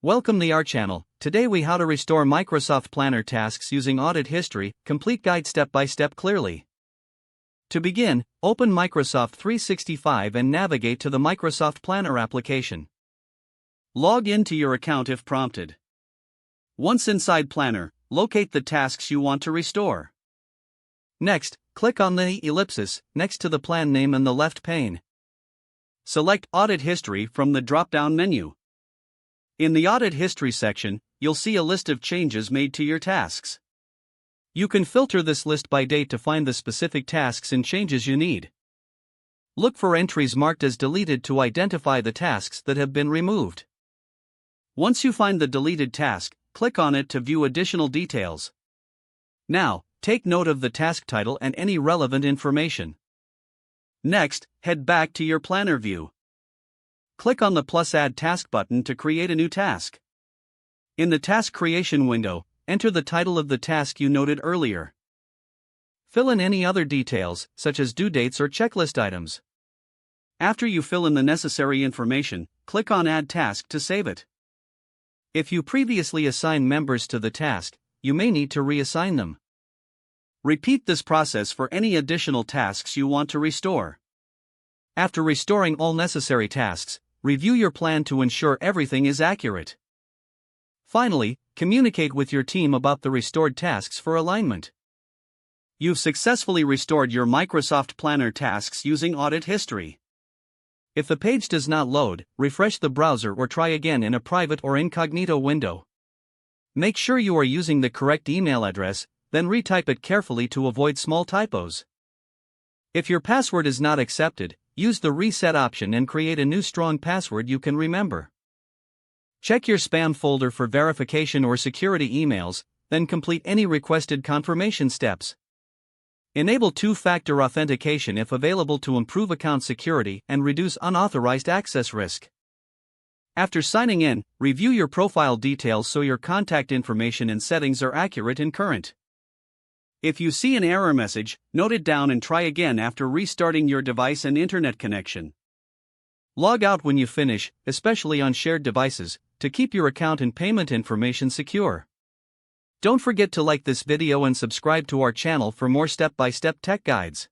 Welcome to our channel. Today we how to restore Microsoft Planner tasks using audit history, complete guide step by step clearly. To begin, open Microsoft 365 and navigate to the Microsoft Planner application. Log into your account if prompted. Once inside Planner, locate the tasks you want to restore. Next, click on the ellipsis next to the plan name in the left pane. Select Audit History from the drop-down menu. In the Audit History section, you'll see a list of changes made to your tasks. You can filter this list by date to find the specific tasks and changes you need. Look for entries marked as deleted to identify the tasks that have been removed. Once you find the deleted task, click on it to view additional details. Now, take note of the task title and any relevant information. Next, head back to your Planner view. Click on the plus Add Task button to create a new task. In the Task Creation window, enter the title of the task you noted earlier. Fill in any other details, such as due dates or checklist items. After you fill in the necessary information, click on Add Task to save it. If you previously assigned members to the task, you may need to reassign them. Repeat this process for any additional tasks you want to restore. After restoring all necessary tasks, review your plan to ensure everything is accurate. Finally, communicate with your team about the restored tasks for alignment. You've successfully restored your Microsoft Planner tasks using Audit History. If the page does not load, refresh the browser or try again in a private or incognito window. Make sure you are using the correct email address, then retype it carefully to avoid small typos. If your password is not accepted, use the reset option and create a new strong password you can remember. Check your spam folder for verification or security emails, then complete any requested confirmation steps. Enable two-factor authentication if available to improve account security and reduce unauthorized access risk. After signing in, review your profile details so your contact information and settings are accurate and current. If you see an error message, note it down and try again after restarting your device and internet connection. Log out when you finish, especially on shared devices, to keep your account and payment information secure. Don't forget to like this video and subscribe to our channel for more step-by-step tech guides.